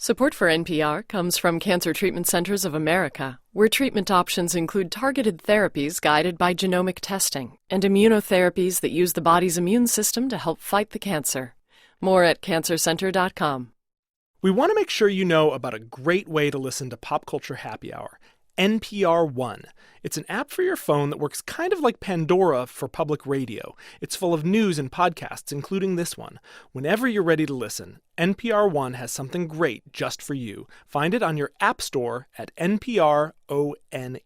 Support for NPR comes from Cancer Treatment Centers of America, where treatment options include targeted therapies guided by genomic testing and immunotherapies that use the body's immune system to help fight the cancer. More at cancercenter.com. We want to make sure you know about a great way to listen to Pop Culture Happy Hour, NPR One. It's an app for your phone that works kind of like Pandora for public radio. It's full of news and podcasts, including this one. Whenever you're ready to listen, NPR One has something great just for you. Find it on your app store at NPR ONE.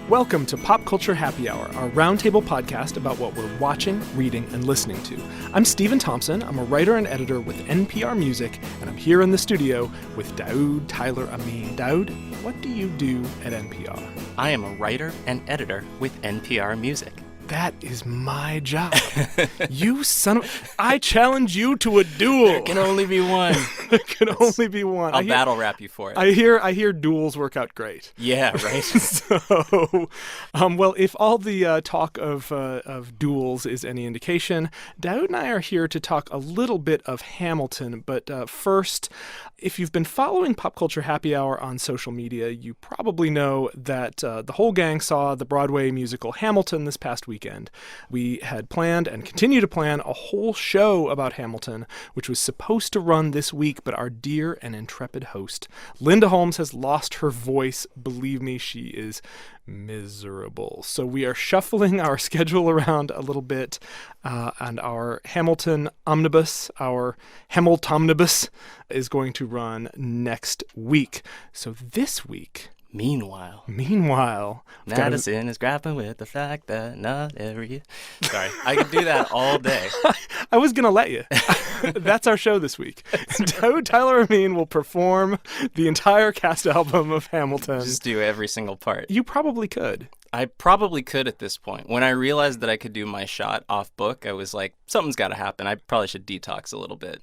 Welcome to Pop Culture Happy Hour, our roundtable podcast about what we're watching, reading, and listening to. I'm Stephen Thompson. I'm a writer and editor with NPR Music, and I'm here in the studio with Daoud, Tyler-Ameen. Daoud, what do you do at NPR? I am a writer and editor with NPR Music. That is my job. You son of... I challenge you to a duel. There can only be one. There can only be one. I'll battle rap you for it. I hear duels work out great. Yeah, right. So, well, if all the talk of duels is any indication, Daoud and I are here to talk a little bit of Hamilton. But first, if you've been following Pop Culture Happy Hour on social media, you probably know that the whole gang saw the Broadway musical Hamilton this past weekend. We had planned and continue to plan a whole show about Hamilton, which was supposed to run this week, but our dear and intrepid host, Linda Holmes, has lost her voice. Believe me, she is miserable. So we are shuffling our schedule around a little bit, and our Hamilton omnibus, our Hamiltomnibus, is going to run next week. So this week... Meanwhile, Madison is grappling with the fact that not every... Sorry, I could do that all day. I was going to let you. That's our show this week. Tyler-Ameen will perform the entire cast album of Hamilton. Just do every single part. You probably could. I probably could at this point. When I realized that I could do my shot off book, I was like, something's got to happen. I probably should detox a little bit.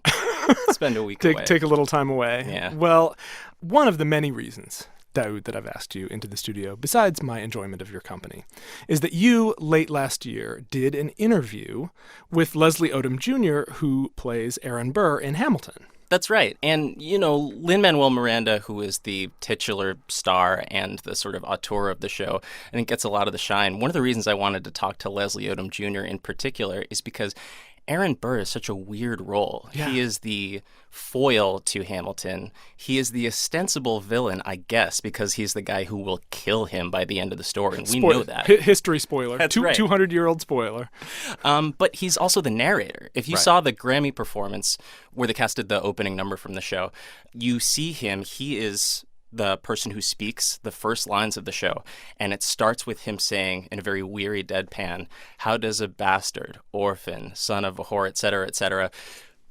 Spend a week away. Take a little time away. Yeah. Well, one of the many reasons, Daoud, that I've asked you into the studio, besides my enjoyment of your company, is that you, late last year, did an interview with Leslie Odom Jr., who plays Aaron Burr in Hamilton. That's right. And, you know, Lin-Manuel Miranda, who is the titular star and the sort of auteur of the show, I think gets a lot of the shine. One of the reasons I wanted to talk to Leslie Odom Jr. in particular is because Aaron Burr is such a weird role. Yeah. He is the foil to Hamilton. He is the ostensible villain, I guess, because he's the guy who will kill him by the end of the story. And we know that. History spoiler. That's right. 200-year-old spoiler. But he's also the narrator. If you saw the Grammy performance where they casted the opening number from the show, you see him. He is the person who speaks the first lines of the show. And it starts with him saying in a very weary deadpan, how does a bastard, orphan, son of a whore, etc.,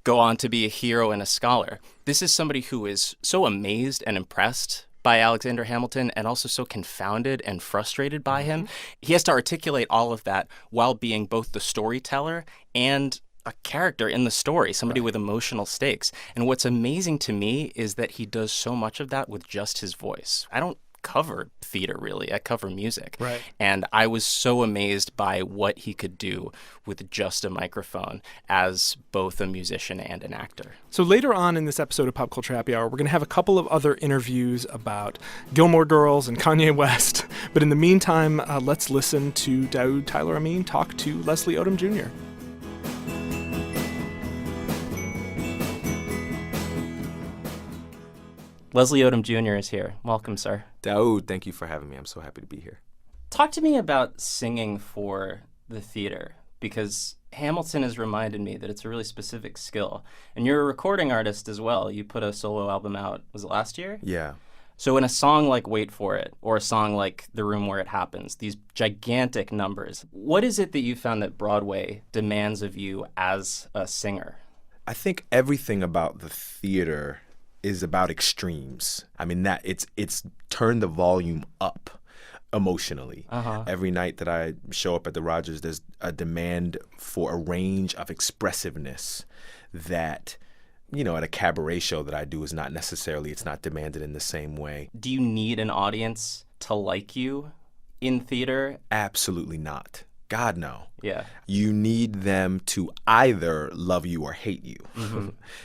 go on to be a hero and a scholar? This is somebody who is so amazed and impressed by Alexander Hamilton and also so confounded and frustrated by him. He has to articulate all of that while being both the storyteller and a character in the story, somebody with emotional stakes. And what's amazing to me is that he does so much of that with just his voice. I don't cover theater, really. I cover music. Right. And I was so amazed by what he could do with just a microphone as both a musician and an actor. So later on in this episode of Pop Culture Happy Hour, we're going to have a couple of other interviews about Gilmore Girls and Kanye West. But in the meantime, let's listen to Daoud, Tyler-Ameen talk to Leslie Odom Jr. Leslie Odom Jr. is here. Welcome, sir. Daoud, thank you for having me. I'm so happy to be here. Talk to me about singing for the theater, because Hamilton has reminded me that it's a really specific skill. And you're a recording artist as well. You put a solo album out, was it last year? Yeah. So in a song like Wait For It, or a song like The Room Where It Happens, these gigantic numbers, what is it that you found that Broadway demands of you as a singer? I think everything about the theater is about extremes. I mean, that it's turned the volume up emotionally. Every night that I show up at the Rogers, there's a demand for a range of expressiveness that, you know, at a cabaret show that I do is not necessarily, it's not demanded in the same way. Do you need an audience to like you in theater? Absolutely not. God, no. Yeah. You need them to either love you or hate you.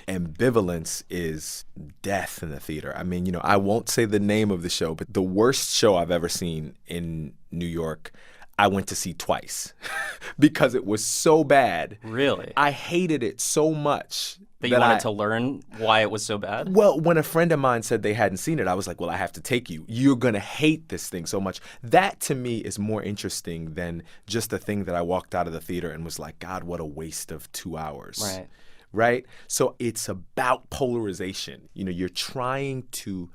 Ambivalence is death in the theater. I mean, I won't say the name of the show, but the worst show I've ever seen in New York, I went to see twice because it was so bad. Really? I hated it so much. That you wanted to learn why it was so bad? Well, when a friend of mine said they hadn't seen it, I was like, well, I have to take you. You're going to hate this thing so much. That, to me, is more interesting than just the thing that I walked out of the theater and was like, God, what a waste of 2 hours. Right? So it's about polarization. You're trying to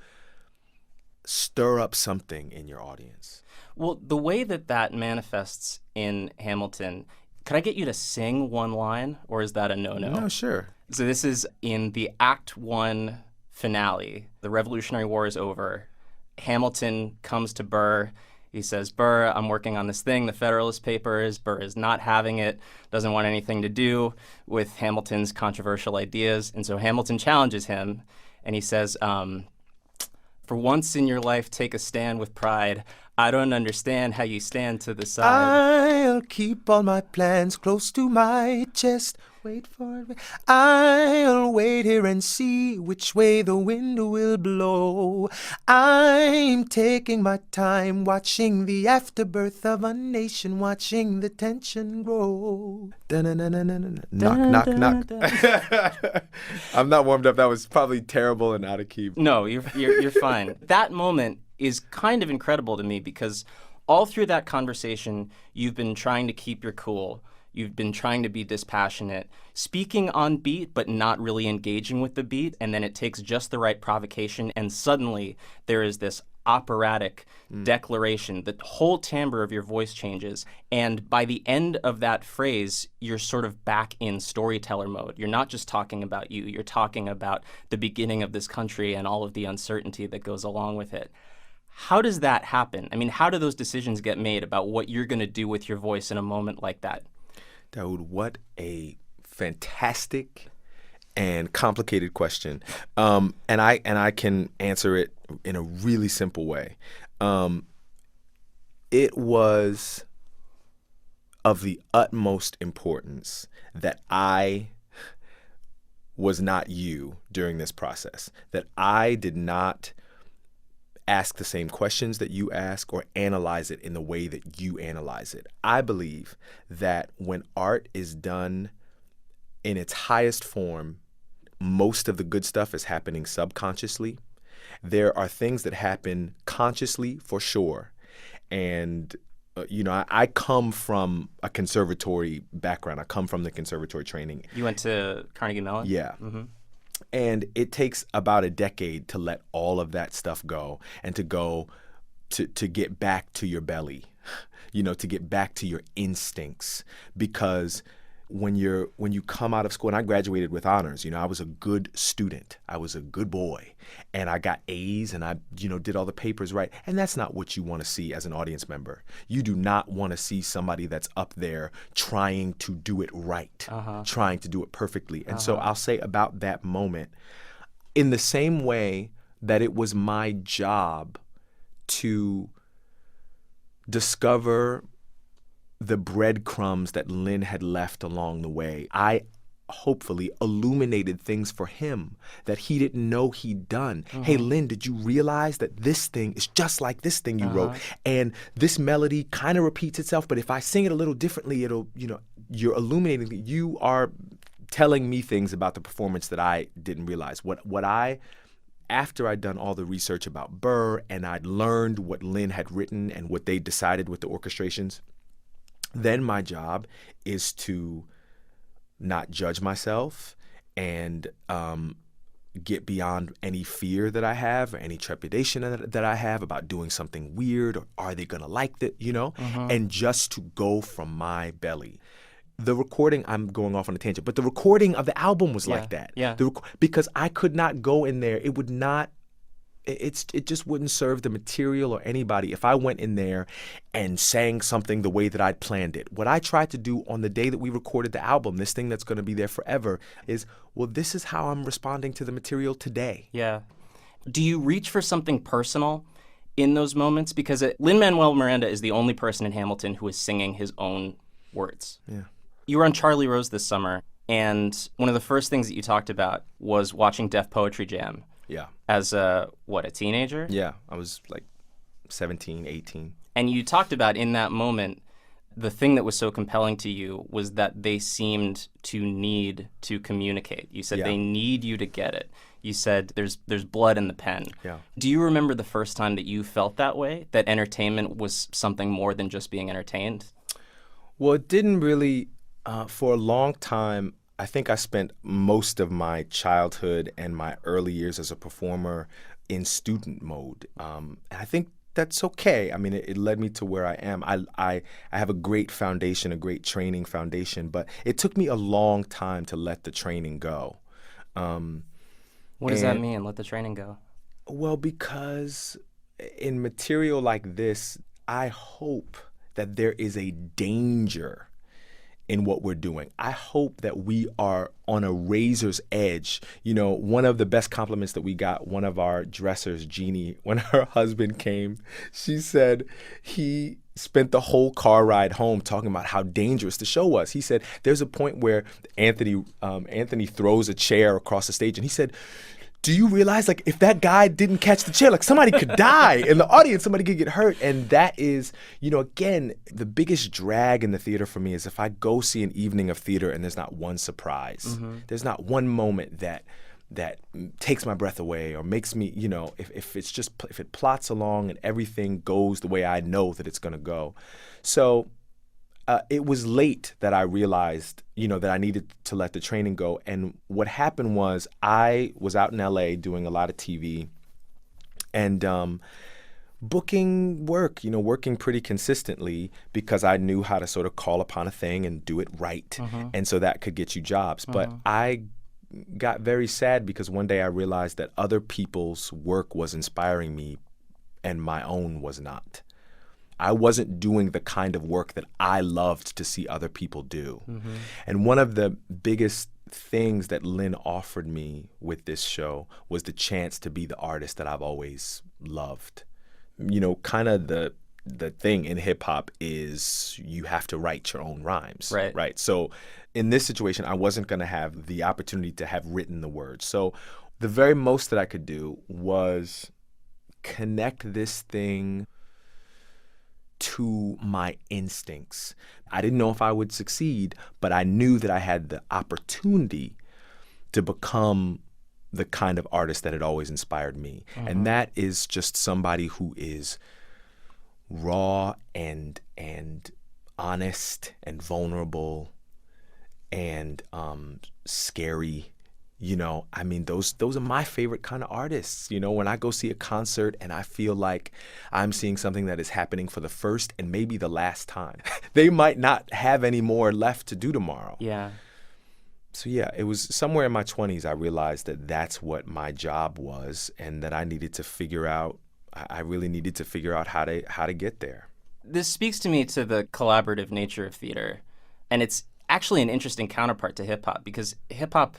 stir up something in your audience. Well, the way that manifests in Hamilton, could I get you to sing one line, or is that a no-no? No, sure. So this is in the Act 1 finale. The Revolutionary War is over. Hamilton comes to Burr. He says, Burr, I'm working on this thing, the Federalist Papers. Burr is not having it, doesn't want anything to do with Hamilton's controversial ideas. And so Hamilton challenges him, and he says, for once in your life, take a stand with pride. I don't understand how you stand to the side. I'll keep all my plans close to my chest. Wait for it. I'll wait here and see which way the wind will blow. I'm taking my time, watching the afterbirth of a nation, watching the tension grow. Knock, knock, knock. I'm not warmed up. That was probably terrible and out of key. No, you're fine. That moment is kind of incredible to me because all through that conversation, you've been trying to keep your cool. You've been trying to be dispassionate, speaking on beat, but not really engaging with the beat. And then it takes just the right provocation. And suddenly there is this operatic declaration. The whole timbre of your voice changes. And by the end of that phrase, you're sort of back in storyteller mode. You're not just talking about you. You're talking about the beginning of this country and all of the uncertainty that goes along with it. How does that happen? I mean, how do those decisions get made about what you're going to do with your voice in a moment like that? Daoud, what a fantastic and complicated question. And I can answer it in a really simple way. It was of the utmost importance that I was not you during this process, that I did not ask the same questions that you ask or analyze it in the way that you analyze it. I believe that when art is done in its highest form, most of the good stuff is happening subconsciously. There are things that happen consciously for sure. And, I come from a conservatory background. I come from the conservatory training. You went to Carnegie Mellon? Yeah. Mm-hmm. And it takes about a decade to let all of that stuff go and to go to get back to your belly, to get back to your instincts. Because when you come out of school, and I graduated with honors, I was a good student. I was a good boy. And I got A's and I, did all the papers right. And that's not what you want to see as an audience member. You do not want to see somebody that's up there trying to do it right, trying to do it perfectly. And so I'll say about that moment, in the same way that it was my job to discover the breadcrumbs that Lynn had left along the way, I hopefully illuminated things for him that he didn't know he'd done. Hey, Lynn, did you realize that this thing is just like this thing you wrote? And this melody kind of repeats itself, but if I sing it a little differently, it'll, you're illuminating. You are telling me things about the performance that I didn't realize. After I'd done all the research about Burr and I'd learned what Lynn had written and what they decided with the orchestrations, then my job is to not judge myself and get beyond any fear that I have or any trepidation that I have about doing something weird or are they going to like that, and just to go from my belly. The recording, I'm going off on a tangent, but the recording of the album was like that. Yeah. Because I could not go in there. It would not. It just wouldn't serve the material or anybody if I went in there and sang something the way that I'd planned it. What I tried to do on the day that we recorded the album, this thing that's going to be there forever, is, well, this is how I'm responding to the material today. Yeah. Do you reach for something personal in those moments? Because Lin-Manuel Miranda is the only person in Hamilton who is singing his own words. Yeah. You were on Charlie Rose this summer, and one of the first things that you talked about was watching Def Poetry Jam. Yeah. As a teenager? Yeah. I was like 17, 18. And you talked about in that moment, the thing that was so compelling to you was that they seemed to need to communicate. You said they need you to get it. You said there's blood in the pen. Yeah. Do you remember the first time that you felt that way, that entertainment was something more than just being entertained? Well, it didn't really, for a long time, I think I spent most of my childhood and my early years as a performer in student mode. And I think that's okay. I mean, it led me to where I am. I have a great foundation, a great training foundation, but it took me a long time to let the training go. What does that mean, let the training go? Well, because in material like this, I hope that there is a danger in what we're doing. I hope that we are on a razor's edge. You know, one of the best compliments that we got, one of our dressers, Jeannie, when her husband came, she said he spent the whole car ride home talking about how dangerous the show was. He said there's a point where Anthony throws a chair across the stage, and he said, do you realize, like, if that guy didn't catch the chair, like, somebody could die in the audience, somebody could get hurt. And that is, you know, again, the biggest drag in the theater for me is if I go see an evening of theater and there's not one surprise, there's not one moment that takes my breath away or makes me, you know, if it plots along and everything goes the way I know that it's going to go. So it was late that I realized, you know, that I needed to let the training go. And what happened was I was out in LA doing a lot of TV and booking work, you know, working pretty consistently because I knew how to sort of call upon a thing and do it right. And so that could get you jobs. But I got very sad because one day I realized that other people's work was inspiring me and my own was not. I wasn't doing the kind of work that I loved to see other people do. And one of the biggest things that Lynn offered me with this show was the chance to be the artist that I've always loved. You know, kind of the thing in hip hop is you have to write your own rhymes. Right. So in this situation, I wasn't going to have the opportunity to have written the words. So the very most that I could do was connect this thing to my instincts. I didn't know if I would succeed, but I knew that I had the opportunity to become the kind of artist that had always inspired me. And that is just somebody who is raw and honest and vulnerable and scary. You know, I mean, those are my favorite kind of artists. You know, when I go see a concert and I feel like I'm seeing something that is happening for the first and maybe the last time. They might not have any more left to do tomorrow. Yeah. So yeah, it was somewhere in my 20s I realized that that's what my job was and that I needed to figure out, I really needed to figure out how to get there. This speaks to me to the collaborative nature of theater. And it's actually an interesting counterpart to hip-hop because hip-hop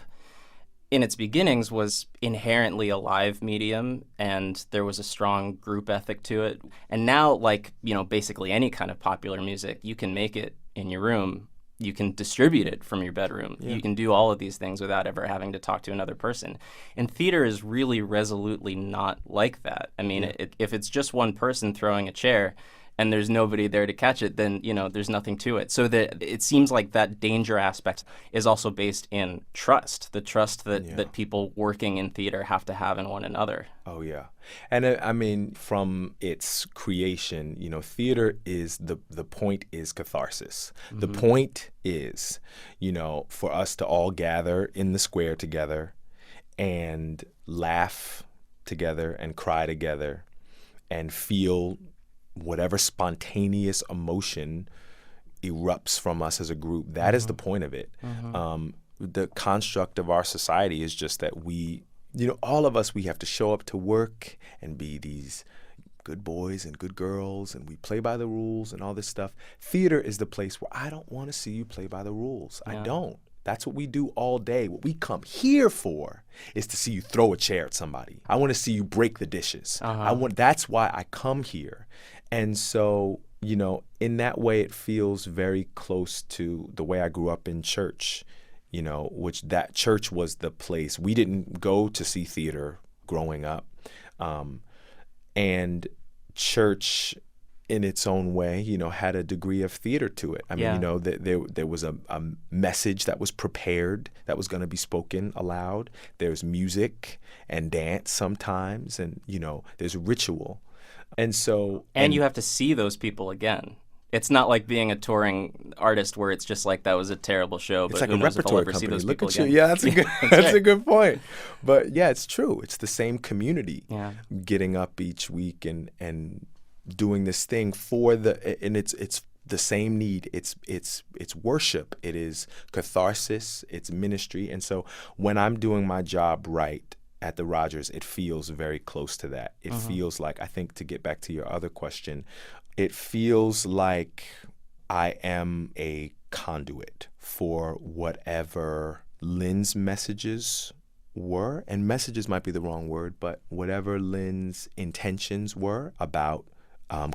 in its beginnings was inherently a live medium and there was a strong group ethic to it. And now, like, you know, basically any kind of popular music, you can make it in your room. You can distribute it from your bedroom. Yeah. You can do all of these things without ever having to talk to another person. And theater is really resolutely not like that. I mean, if it's just one person throwing a chair and there's nobody there to catch it, then, you know, there's nothing to it. So that it seems like that danger aspect is also based in trust, the trust that people working in theater have to have in one another. Oh, yeah. And I mean, from its creation, you know, theater is the point is catharsis. The point is, you know, for us to all gather in the square together and laugh together and cry together and feel whatever spontaneous emotion erupts from us as a group. That is the point of it. The construct of our society is just that we, you know, all of us, we have to show up to work and be these good boys and good girls and we play by the rules and all this stuff. Theater is the place where I don't want to see you play by the rules. I don't. That's what we do all day. What we come here for is to see you throw a chair at somebody. I want to see you break the dishes. That's why I come here. And so, in that way, it feels very close to the way I grew up in church, which that church was the place. We didn't go to see theater growing up. And church, in its own way, had a degree of theater to it. I mean, there was a message that was prepared that was going to be spoken aloud. There's music and dance sometimes, and, there's ritual. And so... And you have to see those people again. It's not like being a touring artist where it's just like, that was a terrible show, but it's like who a knows if I'll repertory ever see company. those Look people at again. you. Yeah, that's a good, that's a good point. But yeah, it's true. It's the same community getting up each week and doing this thing and it's the same need. It's worship. It is catharsis. It's ministry. And so when I'm doing my job right at the Rogers, it feels very close to that. It feels like, I think, to get back to your other question, it feels like I am a conduit for whatever Lynn's messages were, and messages might be the wrong word, but whatever Lynn's intentions were about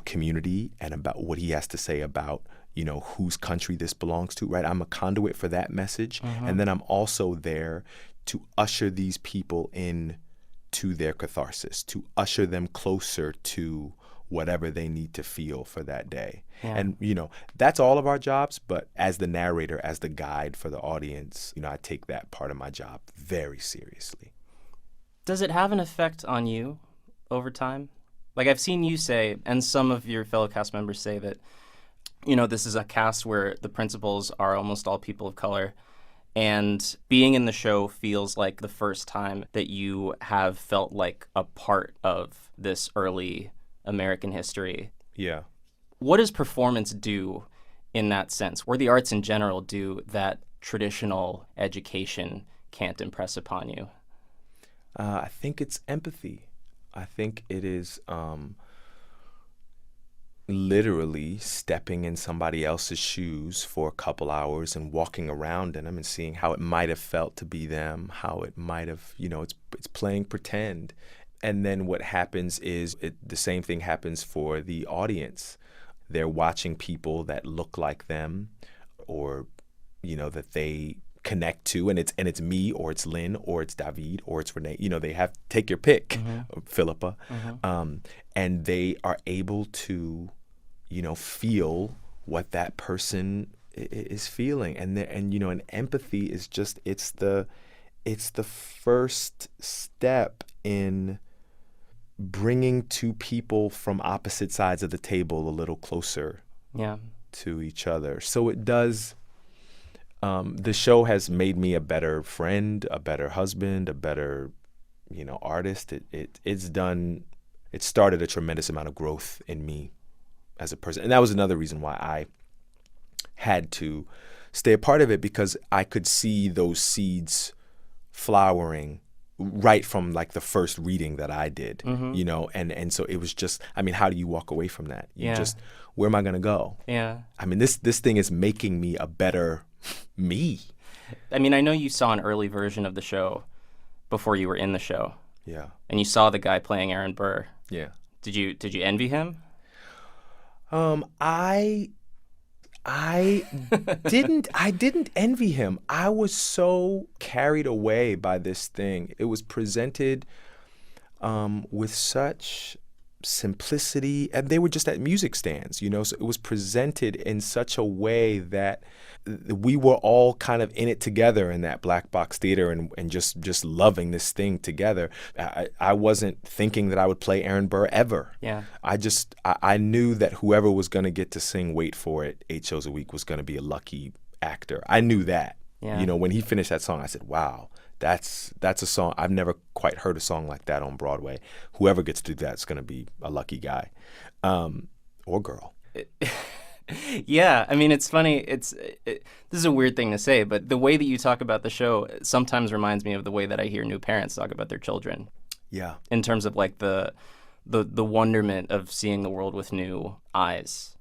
community and about what he has to say about, whose country this belongs to, right? I'm a conduit for that message. And then I'm also there to usher these people in to their catharsis, to usher them closer to whatever they need to feel for that day. And, that's all of our jobs. But as the narrator, as the guide for the audience, I take that part of my job very seriously. Does it have an effect on you over time? Like, I've seen you say, and some of your fellow cast members say, that, this is a cast where the principals are almost all people of color. And being in the show feels like the first time that you have felt like a part of this early American history. Yeah. What does performance do in that sense? Or the arts in general do that traditional education can't impress upon you? I think it's empathy. I think it is literally stepping in somebody else's shoes for a couple hours and walking around in them and seeing how it might have felt to be them, how it might have, it's playing pretend. And then what happens is the same thing happens for the audience. They're watching people that look like them, or, that they connect to, and it's me, or it's Lynn, or it's Daoud, or it's Renee. They have, take your pick, Philippa, and they are able to, feel what that person is feeling, and empathy is just it's the first step in bringing two people from opposite sides of the table a little closer to each other. So it does. The show has made me a better friend, a better husband, a better, artist. It started a tremendous amount of growth in me as a person. And that was another reason why I had to stay a part of it, because I could see those seeds flowering right from like the first reading that I did, and so it was just, how do you walk away from that? Where am I going to go? Yeah. This thing is making me a better me. I know you saw an early version of the show before you were in the show. Yeah. And you saw the guy playing Aaron Burr. Yeah. Did you envy him? I didn't envy him. I was so carried away by this thing. It was presented with such simplicity, and they were just at music stands, so it was presented in such a way that we were all kind of in it together in that black box theater and just loving this thing together. I wasn't thinking that I would play Aaron Burr ever. Yeah. I knew that whoever was going to get to sing Wait For It 8 shows a week was going to be a lucky actor. I knew that. Yeah. When he finished that song, I said, wow, that's a song. I've never quite heard a song like that on Broadway. Whoever gets to do that's going to be a lucky guy or girl. Yeah, it's funny. This is a weird thing to say, but the way that you talk about the show sometimes reminds me of the way that I hear new parents talk about their children. Yeah. In terms of like the wonderment of seeing the world with new eyes.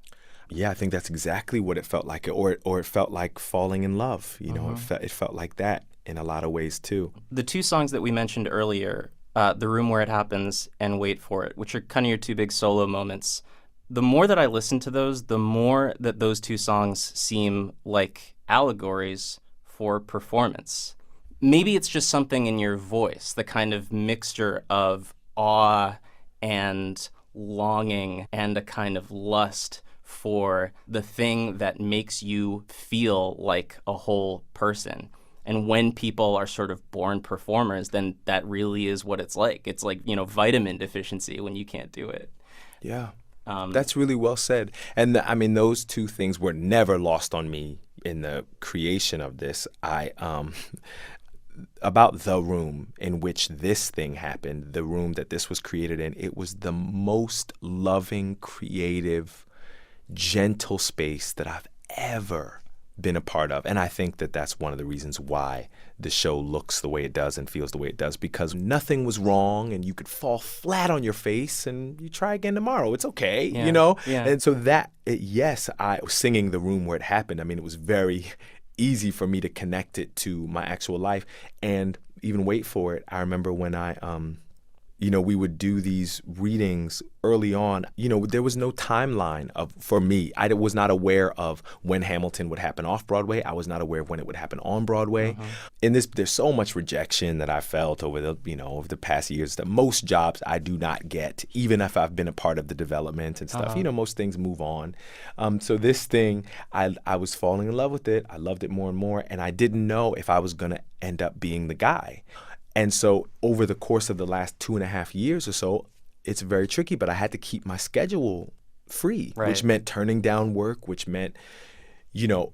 Yeah, I think that's exactly what it felt like, or it felt like falling in love. It felt like that in a lot of ways too. The two songs that we mentioned earlier, The Room Where It Happens and Wait For It, which are kind of your two big solo moments, the more that I listen to those, the more that those two songs seem like allegories for performance. Maybe it's just something in your voice, the kind of mixture of awe and longing and a kind of lust for the thing that makes you feel like a whole person. And when people are sort of born performers, then that really is what it's like. It's like, vitamin deficiency when you can't do it. Yeah. That's really well said. And those two things were never lost on me in the creation of this. About the room in which this thing happened, the room that this was created in, it was the most loving, creative, gentle space that I've ever been a part of. And I think that that's one of the reasons why the show looks the way it does and feels the way it does, because nothing was wrong and you could fall flat on your face and you try again tomorrow. It's okay, Yeah. And so I was singing The Room Where It Happened. It was very easy for me to connect it to my actual life and even Wait For It. I remember when we would do these readings early on. There was no timeline for me. I was not aware of when Hamilton would happen off Broadway. I was not aware of when it would happen on Broadway. In this, there's so much rejection that I felt over the past years that most jobs I do not get, even if I've been a part of the development and stuff. Most things move on. So this thing, I was falling in love with it. I loved it more and more, and I didn't know if I was going to end up being the guy. And so over the course of the last 2.5 years or so, it's very tricky, but I had to keep my schedule free, right. Which meant turning down work, which meant,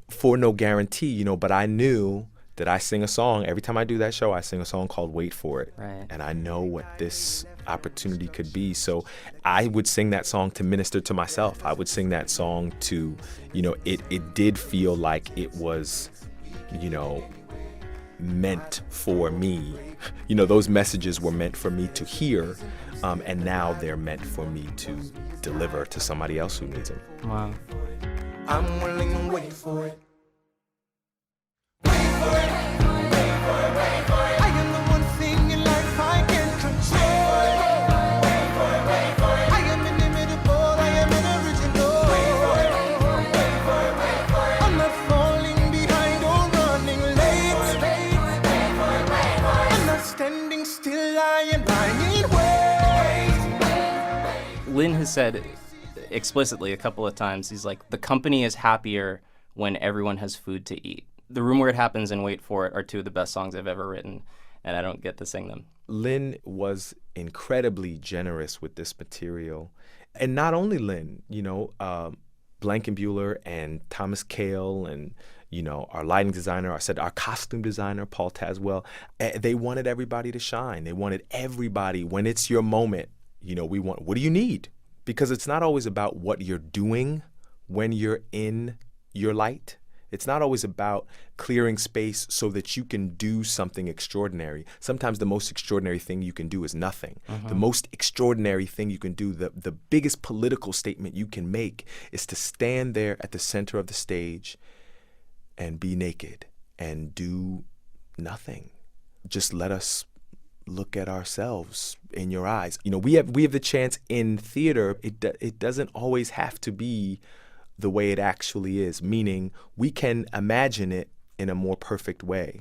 for no guarantee, but I knew that I sing a song. Every time I do that show, I sing a song called Wait For It. Right. And I know what this opportunity could be. So I would sing that song to minister to myself. I would sing that song to, it did feel like it was, meant for me. Those messages were meant for me to hear, and now they're meant for me to deliver to somebody else who needs them. Wow. I'm willing to wait for it. Wait for it. Wait for it. Wait for it. I am the one thing in life I can control. Wait for it. Wait for it. I am inimitable. I am an original. Wait for it. Wait for it. Wait for it. I'm not falling behind or running late. Wait for it. Wait for it. I'm not standing still. I am lying in wait. Lynn has said explicitly a couple of times, he's like, the company is happier when everyone has food to eat. The Room Where It Happens and Wait For It are two of the best songs I've ever written, and I don't get to sing them. Lynn was incredibly generous with this material. And not only Lynn, Blankenbuehler and Thomas Kail and, our lighting designer, our costume designer, Paul Tazwell, they wanted everybody to shine. They wanted everybody, when it's your moment, what do you need? Because it's not always about what you're doing when you're in your light. It's not always about clearing space so that you can do something extraordinary. Sometimes the most extraordinary thing you can do is nothing. The most extraordinary thing you can do, the biggest political statement you can make, is to stand there at the center of the stage and be naked and do nothing. Just let us look at ourselves in your eyes. We have the chance in theater. It doesn't always have to be the way it actually is, meaning we can imagine it in a more perfect way,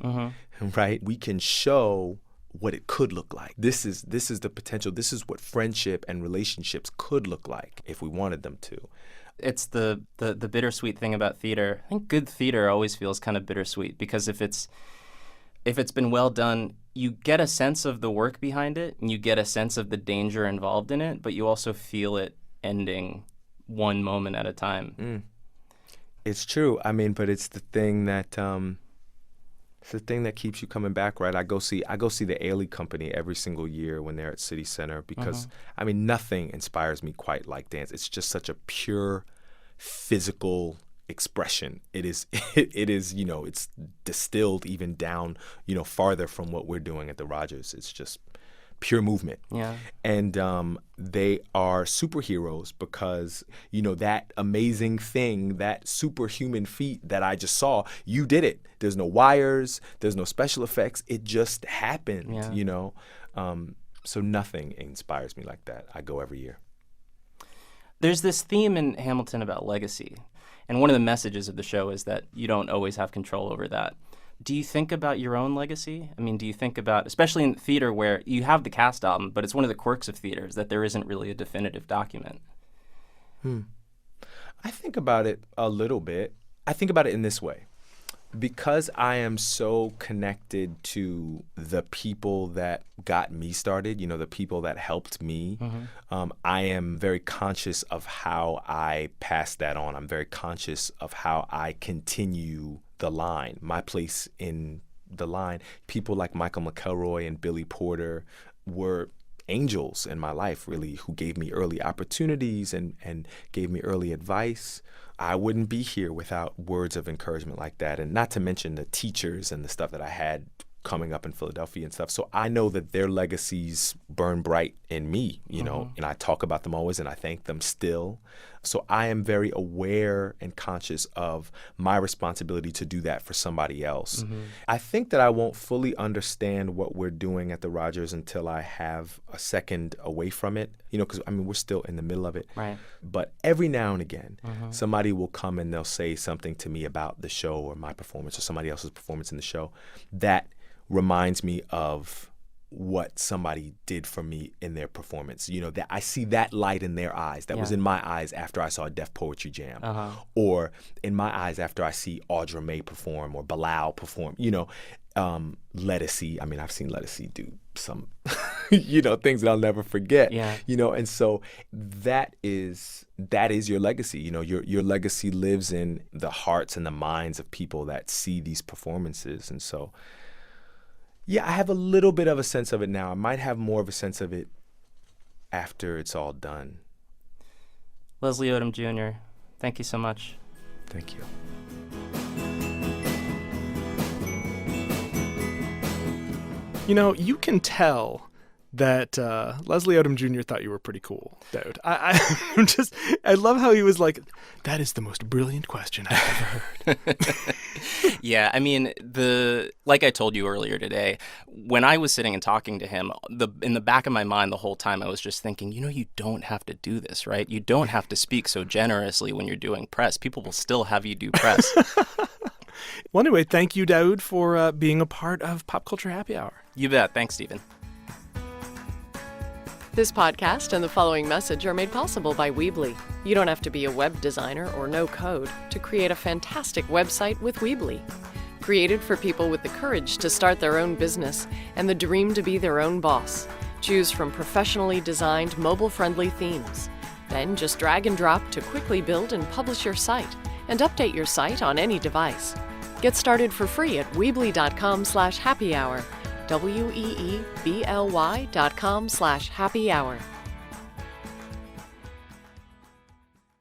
right? We can show what it could look like. This is the potential. This is what friendship and relationships could look like if we wanted them to. It's the bittersweet thing about theater. I think good theater always feels kind of bittersweet, because if it's been well done, you get a sense of the work behind it, and you get a sense of the danger involved in it, but you also feel it ending one moment at a time. It's true. But it's the thing that keeps you coming back, right? I go see the Ailey Company every single year when they're at City Center, because nothing inspires me quite like dance. It's just such a pure physical expression. It is it's distilled even down, farther from what we're doing at the Rogers. It's just pure movement. Yeah. And they are superheroes because, that amazing thing, that superhuman feat that I just saw, you did it. There's no wires, there's no special effects. It just happened, So nothing inspires me like that. I go every year. There's this theme in Hamilton about legacy. And one of the messages of the show is that you don't always have control over that. Do you think about your own legacy? I mean, do you think about, especially in theater where you have the cast album, but it's one of the quirks of theater is that there isn't really a definitive document? I think about it a little bit. I think about it in this way. Because I am so connected to the people that got me started, the people that helped me, I am very conscious of how I pass that on. I'm very conscious of how I continue the line, my place in the line. People like Michael McElroy and Billy Porter were angels in my life, really, who gave me early opportunities and gave me early advice. I wouldn't be here without words of encouragement like that, and not to mention the teachers and the stuff that I had coming up in Philadelphia and stuff. So I know that their legacies burn bright in me, and I talk about them always, and I thank them still. So I am very aware and conscious of my responsibility to do that for somebody else. I think that I won't fully understand what we're doing at the Rogers until I have a second away from it, because, we're still in the middle of it. Right. But every now and again, somebody will come and they'll say something to me about the show or my performance or somebody else's performance in the show that reminds me of what somebody did for me in their performance. That I see that light in their eyes that was in my eyes after I saw a Def Poetry Jam, or in my eyes after I see Audra May perform or Bilal perform. Lettucey. I've seen Lettucey do some, things that I'll never forget. Yeah. And so that is your legacy. Your legacy lives in the hearts and the minds of people that see these performances, and so. Yeah, I have a little bit of a sense of it now. I might have more of a sense of it after it's all done. Leslie Odom Jr., thank you so much. Thank you. You can tell that Leslie Odom Jr. thought you were pretty cool, Daoud. I love how he was like, that is the most brilliant question I've ever heard. Yeah, like I told you earlier today, when I was sitting and talking to him, in the back of my mind the whole time I was just thinking, you don't have to do this, right? You don't have to speak so generously when you're doing press. People will still have you do press. Well, anyway, thank you, Daoud, for being a part of Pop Culture Happy Hour. You bet. Thanks, Stephen. This podcast and the following message are made possible by Weebly. You don't have to be a web designer or know code to create a fantastic website with Weebly. Created for people with the courage to start their own business and the dream to be their own boss. Choose from professionally designed, mobile-friendly themes. Then just drag and drop to quickly build and publish your site and update your site on any device. Get started for free at Weebly.com/happy hour. Weebly.com/happy hour.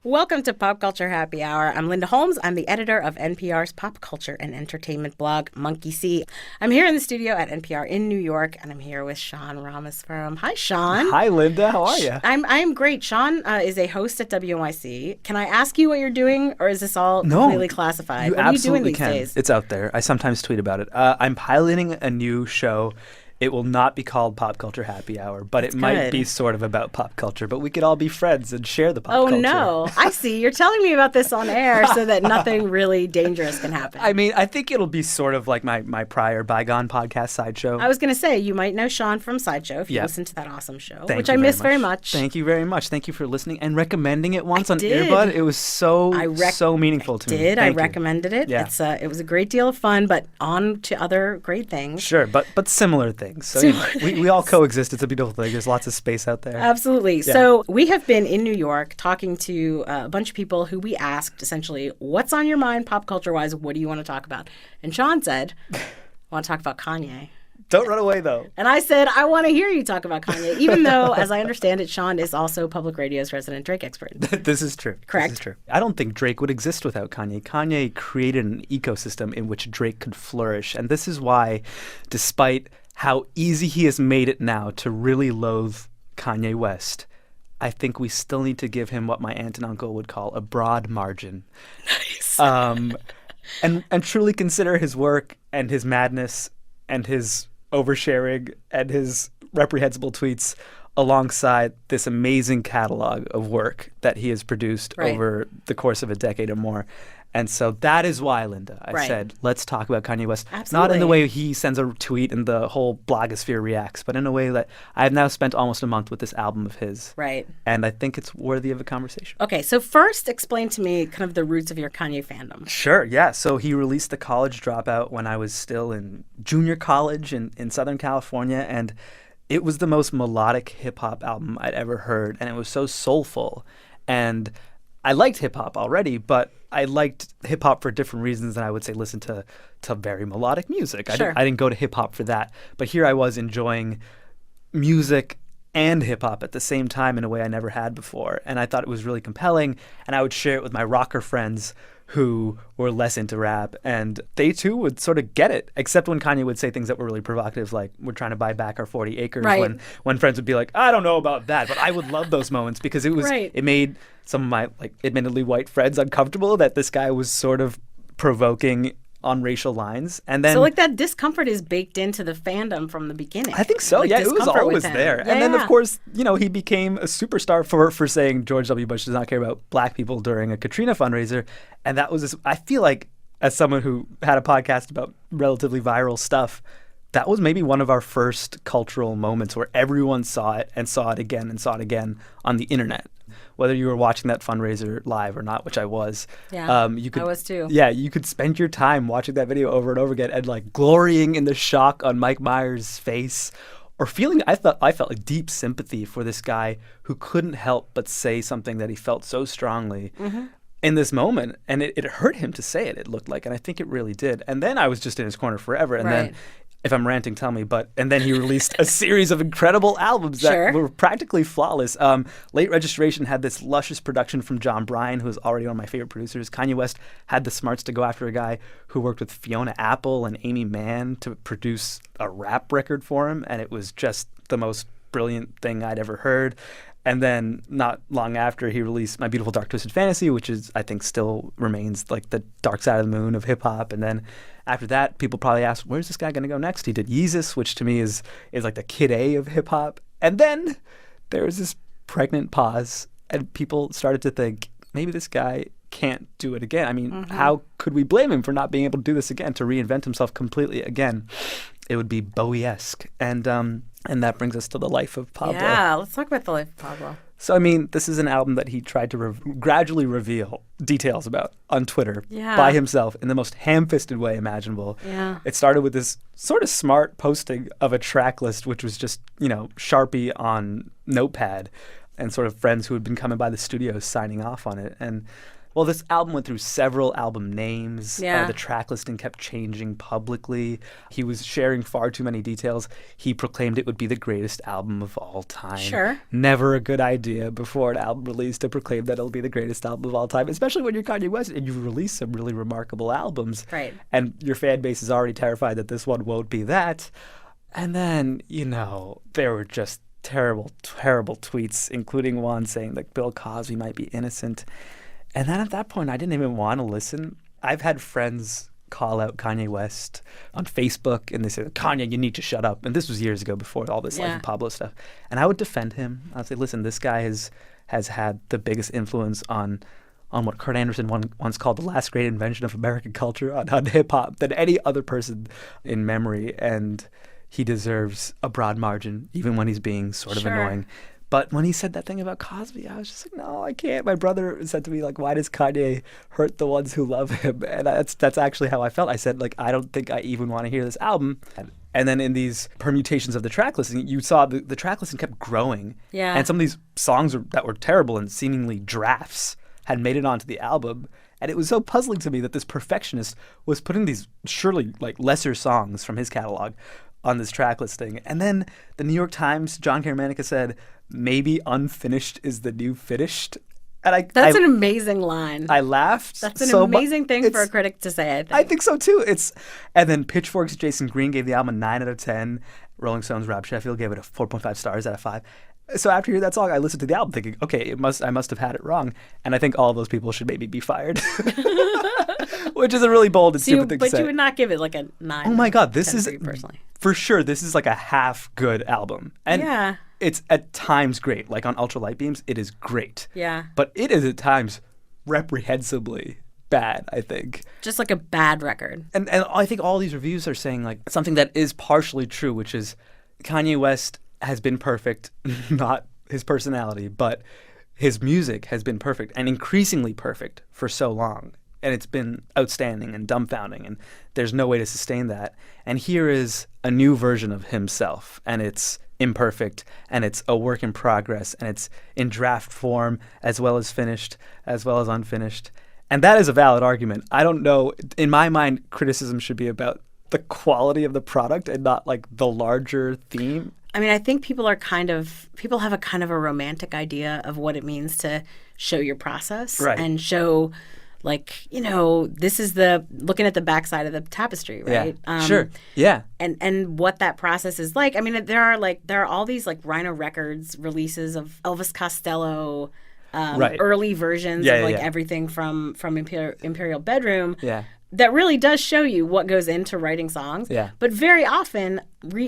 Welcome to Pop Culture Happy Hour. I'm Linda Holmes. I'm the editor of NPR's pop culture and entertainment blog, Monkey See. I'm here in the studio at NPR in New York, and I'm here with Sean Rameswaram. Hi, Sean. Hi, Linda. How are you? I'm great. Sean is a host at WNYC. Can I ask you what you're doing, or is this all completely classified? You what are you doing absolutely these can. days? It's out there. I sometimes tweet about it. I'm piloting a new show. It will not be called Pop Culture Happy Hour, but it might be sort of about pop culture. But we could all be friends and share the pop culture. Oh, no. I see. You're telling me about this on air so that nothing really dangerous can happen. I think it'll be sort of like my prior Bygone podcast, Sideshow. I was going to say, you might know Sean from Sideshow if you listen to that awesome show, which I miss very much. Thank you very much. Thank you for listening and recommending it once on did. Earbud. It was so meaningful to me. I recommended it. Yeah. It was a great deal of fun, but on to other great things. Sure, but similar things. So we all coexist. It's a beautiful thing. There's lots of space out there. Absolutely. Yeah. So we have been in New York talking to a bunch of people who we asked essentially, what's on your mind pop culture-wise? What do you want to talk about? And Sean said, I want to talk about Kanye. Don't run away, though. And I said, I want to hear you talk about Kanye, even though, as I understand it, Sean is also Public Radio's resident Drake expert. This is true. Correct? This is true. I don't think Drake would exist without Kanye. Kanye created an ecosystem in which Drake could flourish. And this is why, despite how easy he has made it now to really loathe Kanye West, I think we still need to give him what my aunt and uncle would call a broad margin. Nice. And truly consider his work and his madness and his oversharing and his reprehensible tweets alongside this amazing catalog of work that he has produced over the course of a decade or more. And so that is why, Linda, I said, let's talk about Kanye West. Absolutely. Not in the way he sends a tweet and the whole blogosphere reacts, but in a way that I've now spent almost a month with this album of his. Right. And I think it's worthy of a conversation. Okay, so first explain to me kind of the roots of your Kanye fandom. Sure, yeah. So he released The College Dropout when I was still in junior college in Southern California, and it was the most melodic hip-hop album I'd ever heard, and it was so soulful. And I liked hip-hop already, but I liked hip-hop for different reasons than I would say listen to very melodic music. Sure. I didn't go to hip-hop for that. But here I was enjoying music and hip-hop at the same time in a way I never had before. And I thought it was really compelling, and I would share it with my rocker friends who were less into rap, and they too would sort of get it, except when Kanye would say things that were really provocative, like, we're trying to buy back our 40 acres, when friends would be like, I don't know about that, but I would love those moments because it was it made some of my, like, admittedly white friends uncomfortable that this guy was sort of provoking on racial lines. And then, so like that discomfort is baked into the fandom from the beginning. I think so. Like, yeah, it was discomfort always with him. there. Yeah, and then, yeah. of course, you know, he became a superstar for saying George W. Bush does not care about black people during a Katrina fundraiser. And that was, I feel like, as someone who had a podcast about relatively viral stuff, that was maybe one of our first cultural moments where everyone saw it and saw it again and saw it again on the internet. Whether you were watching that fundraiser live or not, which I was. Yeah, I was too. Yeah, you could spend your time watching that video over and over again and like glorying in the shock on Mike Myers' face, or feeling, I felt like deep sympathy for this guy who couldn't help but say something that he felt so strongly in this moment. And it hurt him to say it, it looked like. And I think it really did. And then I was just in his corner forever. And then, if I'm ranting, tell me. And then he released a series of incredible albums that were practically flawless. Late Registration had this luscious production from John Bryan, who was already one of my favorite producers. Kanye West had the smarts to go after a guy who worked with Fiona Apple and Amy Mann to produce a rap record for him. And it was just the most brilliant thing I'd ever heard. And then not long after, he released My Beautiful Dark Twisted Fantasy, which is, I think, still remains like the dark side of the moon of hip-hop. And then after that, people probably asked, where's this guy going to go next? He did Yeezus, which to me is like the Kid A of hip-hop. And then there was this pregnant pause, and people started to think, maybe this guy can't do it again. I mean, how could we blame him for not being able to do this again, to reinvent himself completely again? It would be Bowie-esque. And that brings us to The Life of Pablo. Yeah, let's talk about The Life of Pablo. So, I mean, this is an album that he tried to gradually reveal details about on Twitter by himself in the most ham-fisted way imaginable. Yeah. It started with this sort of smart posting of a track list, which was just, you know, Sharpie on Notepad and sort of friends who had been coming by the studio signing off on it. And, well, this album went through several album names. Yeah. The track listing kept changing publicly. He was sharing far too many details. He proclaimed it would be the greatest album of all time. Sure. Never a good idea before an album release to proclaim that it'll be the greatest album of all time, especially when you're Kanye West and you've released some really remarkable albums. Right. And your fan base is already terrified that this one won't be that. And then, you know, there were just terrible, terrible tweets, including one saying that Bill Cosby might be innocent. And then at that point, I didn't even want to listen. I've had friends call out Kanye West on Facebook, and they say, Kanye, you need to shut up. And this was years ago before all this Life of Pablo stuff. And I would defend him. I'd say, listen, this guy has had the biggest influence on what Kurt Anderson once called the last great invention of American culture, on hip-hop, than any other person in memory. And he deserves a broad margin, even when he's being sort of annoying. But when he said that thing about Cosby, I was just like, no, I can't. My brother said to me, like, why does Kanye hurt the ones who love him? And that's actually how I felt. I said, like, I don't think I even want to hear this album. And then in these permutations of the track listing, you saw the track listing kept growing. Yeah. And some of these songs that were terrible and seemingly drafts had made it onto the album. And it was so puzzling to me that this perfectionist was putting these surely, like, lesser songs from his catalog on this track listing. And then the New York Times, John Caramanica said, maybe unfinished is the new finished. And That's an amazing line. I laughed. That's an amazing thing for a critic to say, I think. I think so too. And then Pitchfork's Jason Green gave the album a 9 out of 10. Rolling Stones, Rob Sheffield gave it a 4.5 stars out of 5. So after hearing that song, I listened to the album thinking, okay, I must have had it wrong. And I think all of those people should maybe be fired. Which is a really bold and stupid thing to say. But you would not give it like a 9. Oh my God, this is, personally. for sure, this is like a half good album. And it's at times great. Like on Ultra Light Beams, it is great. Yeah. But it is at times reprehensibly bad, I think. Just like a bad record. And I think all these reviews are saying like something that is partially true, which is Kanye West has been perfect, not his personality, but his music has been perfect and increasingly perfect for so long. And it's been outstanding and dumbfounding, and there's no way to sustain that. And here is a new version of himself, and it's imperfect, and it's a work in progress, and it's in draft form as well as finished, as well as unfinished. And that is a valid argument. I don't know. In my mind, criticism should be about the quality of the product and not like the larger theme. I mean, I think people have a kind of a romantic idea of what it means to show your process and show, like, you know, this is looking at the backside of the tapestry, right? Yeah, sure. Yeah. And what that process is like. I mean, there are all these like Rhino Records releases of Elvis Costello, early versions of everything from Imperial Bedroom. Yeah. That really does show you what goes into writing songs. Yeah. But very often,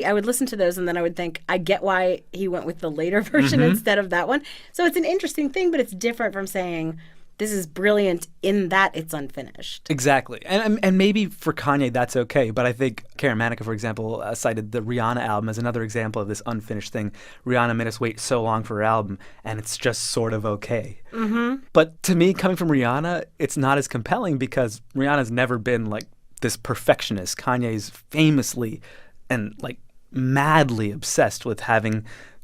I would listen to those and then I would think, I get why he went with the later version instead of that one. So it's an interesting thing, but it's different from saying, this is brilliant in that it's unfinished. Exactly. And maybe for Kanye, that's okay. But I think Karen Manica, for example, cited the Rihanna album as another example of this unfinished thing. Rihanna made us wait so long for her album, and it's just sort of okay. Mm-hmm. But to me, coming from Rihanna, it's not as compelling because Rihanna's never been like this perfectionist. Kanye's famously and like madly obsessed with having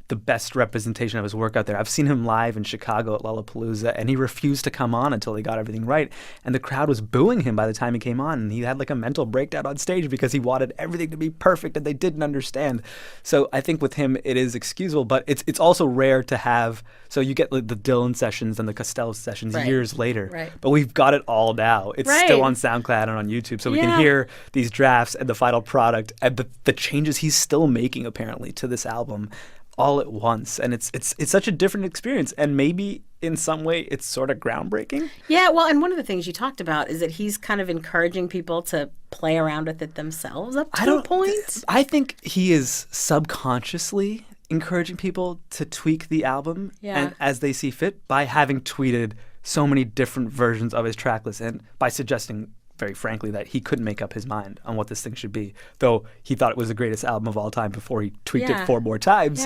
the best representation of his work out there. I've seen him live in Chicago at Lollapalooza, and he refused to come on until he got everything right. And the crowd was booing him by the time he came on, and he had like a mental breakdown on stage because he wanted everything to be perfect and they didn't understand. So I think with him, it is excusable, but it's also rare to have. So you get like the Dylan sessions and the Costello sessions years later, but we've got it all now. It's still on SoundCloud and on YouTube, so we can hear these drafts and the final product and the changes he's still making apparently to this album all at once. And it's such a different experience, and maybe in some way it's sort of groundbreaking. Yeah, well, and one of the things you talked about is that he's kind of encouraging people to play around with it themselves up to a point. I think he is subconsciously encouraging people to tweak the album and as they see fit by having tweeted so many different versions of his track list and by suggesting very frankly that he couldn't make up his mind on what this thing should be, though he thought it was the greatest album of all time before he tweaked it 4 more times.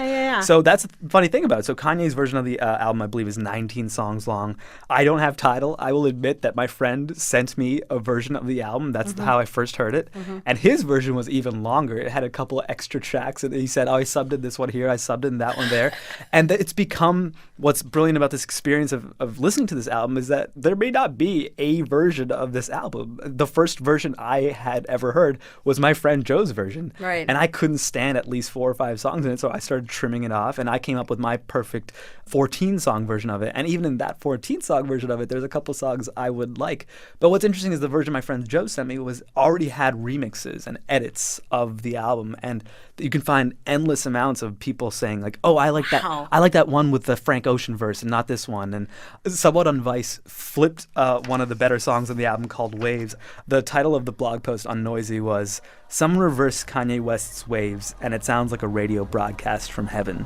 So that's the funny thing about it. So Kanye's version of the album, I believe, is 19 songs long. I don't have Tidal. I will admit that my friend sent me a version of the album. That's how I first heard it. And his version was even longer. It had a couple of extra tracks, and he said, I subbed in this one here, I subbed in that one there. And it's become what's brilliant about this experience of listening to this album is that there may not be a version of this album. The first version I had ever heard was my friend Joe's version. Right. And I couldn't stand at least 4 or 5 songs in it, so I started trimming it off, and I came up with my perfect 14-song version of it. And even in that 14-song version of it, there's a couple songs I would like. But what's interesting is the version my friend Joe sent me already had remixes and edits of the album, and you can find endless amounts of people saying like, oh, I like that one with the Frank Ocean verse and not this one. And Somewhat on Vice flipped one of the better songs on the album called Waves. The title of the blog post on Noisy was Some Reverse Kanye West's Waves, and it sounds like a radio broadcast from heaven.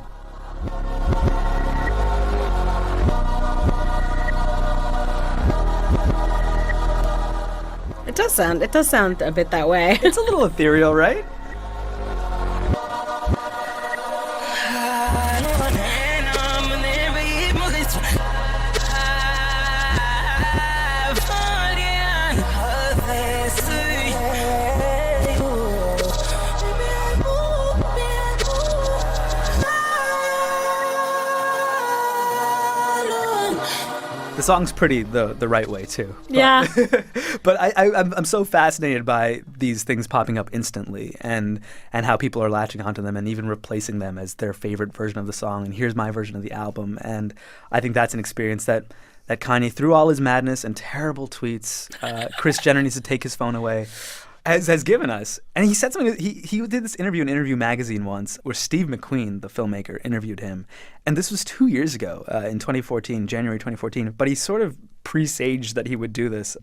It does sound a bit that way. It's a little ethereal, right? The song's pretty the right way too. Yeah. But I'm so fascinated by these things popping up instantly and how people are latching onto them and even replacing them as their favorite version of the song. And here's my version of the album. And I think that's an experience that Kanye, through all his madness and terrible tweets, Kris Jenner needs to take his phone away. has given us. And he said something. He did this interview in Interview Magazine once where Steve McQueen, the filmmaker, interviewed him. And this was 2 years ago in 2014, January 2014. But he sort of presaged that he would do this.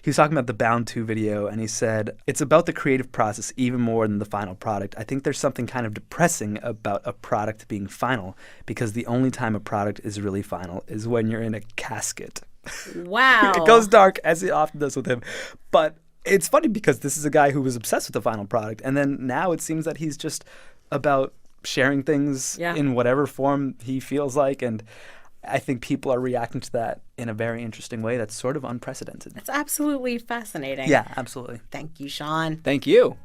He was talking about the Bound 2 video, and he said, "It's about the creative process even more than the final product. I think there's something kind of depressing about a product being final, because the only time a product is really final is when you're in a casket." Wow. It goes dark, as it often does with him. But it's funny because this is a guy who was obsessed with the final product, and then now it seems that he's just about sharing things in whatever form he feels like, and I think people are reacting to that in a very interesting way that's sort of unprecedented. It's absolutely fascinating. Yeah, absolutely. Thank you, Sean. Thank you.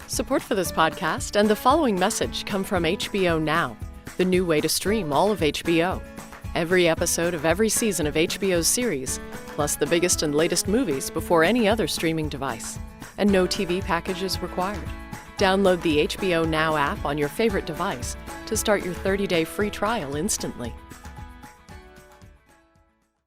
Support for this podcast and the following message come from HBO Now, the new way to stream all of HBO. Every episode of every season of HBO's series, plus the biggest and latest movies before any other streaming device. And no TV package is required. Download the HBO Now app on your favorite device to start your 30-day free trial instantly.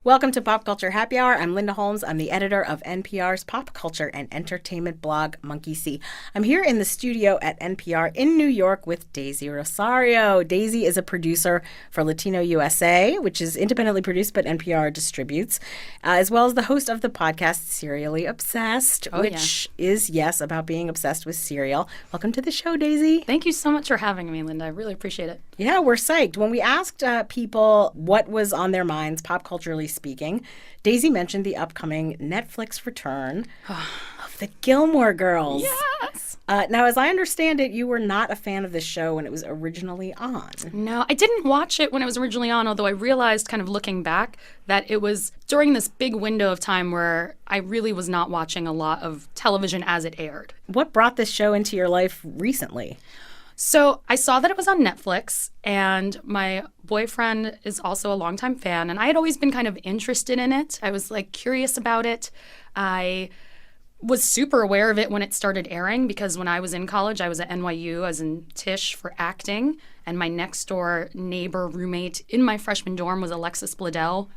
Welcome to Pop Culture Happy Hour. I'm Linda Holmes. I'm the editor of NPR's pop culture and entertainment blog, Monkey See. I'm here in the studio at NPR in New York with Daisy Rosario. Daisy is a producer for Latino USA, which is independently produced but NPR distributes, as well as the host of the podcast Serially Obsessed, which is, yes, about being obsessed with cereal. Welcome to the show, Daisy. Thank you so much for having me, Linda. I really appreciate it. Yeah, we're psyched. When we asked people what was on their minds, pop culturally speaking, Daisy mentioned the upcoming Netflix return of the Gilmore Girls. Yes! Now, as I understand it, you were not a fan of this show when it was originally on. No, I didn't watch it when it was originally on, although I realized kind of looking back that it was during this big window of time where I really was not watching a lot of television as it aired. What brought this show into your life recently? So I saw that it was on Netflix, and my boyfriend is also a longtime fan, and I had always been kind of interested in it. I was like curious about it. I was super aware of it when it started airing because when I was in college, I was at NYU as in Tisch for acting, and my next door neighbor roommate in my freshman dorm was Alexis Bledel,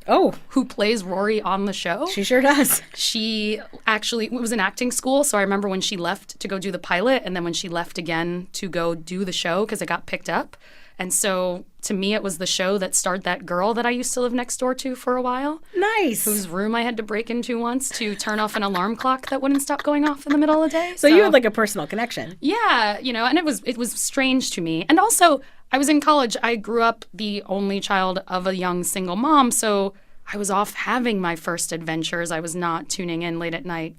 who plays Rory on the show. She sure does. She actually was in acting school, so I remember when she left to go do the pilot and then when she left again to go do the show because it got picked up. And so to me, it was the show that starred that girl that I used to live next door to for a while. Nice. Whose room I had to break into once to turn off an alarm clock that wouldn't stop going off in the middle of the day. So you had like a personal connection. Yeah, and it was strange to me. And also, I was in college. I grew up the only child of a young single mom, so I was off having my first adventures. I was not tuning in late at night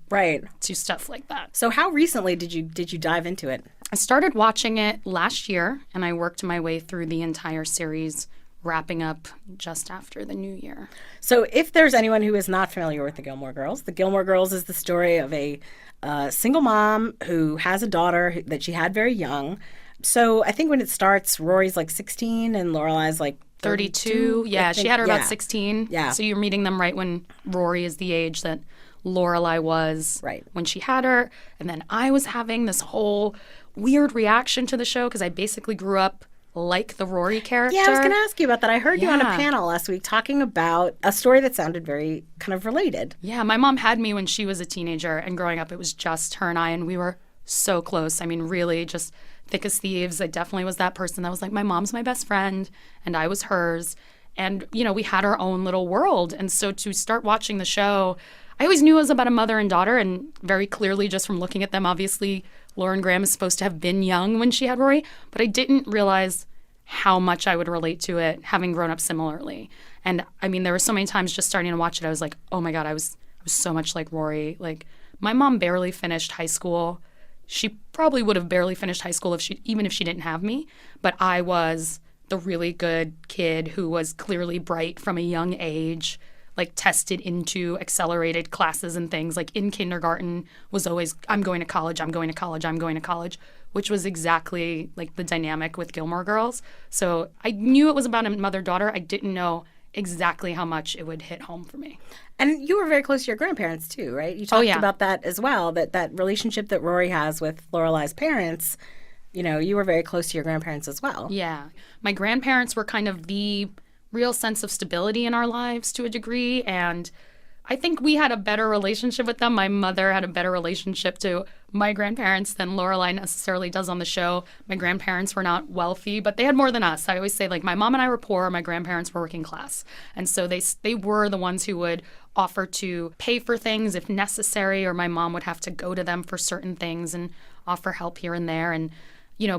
to stuff like that. So how recently did you dive into it? I started watching it last year, and I worked my way through the entire series, wrapping up just after the new year. So if there's anyone who is not familiar with the Gilmore Girls is the story of a single mom who has a daughter that she had very young. So I think when it starts, Rory's like 16 and Lorelai's like 32. Yeah, she had her about 16. Yeah. So you're meeting them right when Rory is the age that Lorelai was when she had her. And then I was having this whole weird reaction to the show because I basically grew up like the Rory character. Yeah, I was going to ask you about that. I heard you on a panel last week talking about a story that sounded very kind of related. Yeah, my mom had me when she was a teenager, and growing up it was just her and I, and we were so close. I mean, really just thick as thieves. I definitely was that person that was like, my mom's my best friend, and I was hers. And, we had our own little world. And so to start watching the show, I always knew it was about a mother and daughter, and very clearly just from looking at them, obviously, Lauren Graham is supposed to have been young when she had Rory, but I didn't realize how much I would relate to it, having grown up similarly. And, I mean, there were so many times just starting to watch it, I was like, oh, my God, I was so much like Rory. Like, my mom barely finished high school. She probably would have barely finished high school even if she didn't have me, but I was the really good kid who was clearly bright from a young age, like tested into accelerated classes and things. Like in kindergarten was always, I'm going to college, I'm going to college, I'm going to college, which was exactly like the dynamic with Gilmore Girls. So I knew it was about a mother-daughter. I didn't know exactly how much it would hit home for me. And you were very close to your grandparents too, right? You talked about that as well, that relationship that Rory has with Lorelai's parents. You were very close to your grandparents as well. Yeah. My grandparents were kind of the real sense of stability in our lives to a degree. And I think we had a better relationship with them. My mother had a better relationship to my grandparents than Lorelai necessarily does on the show. My grandparents were not wealthy, but they had more than us. I always say, like, my mom and I were poor, my grandparents were working class. And so they were the ones who would offer to pay for things if necessary, or my mom would have to go to them for certain things and offer help here and there. And,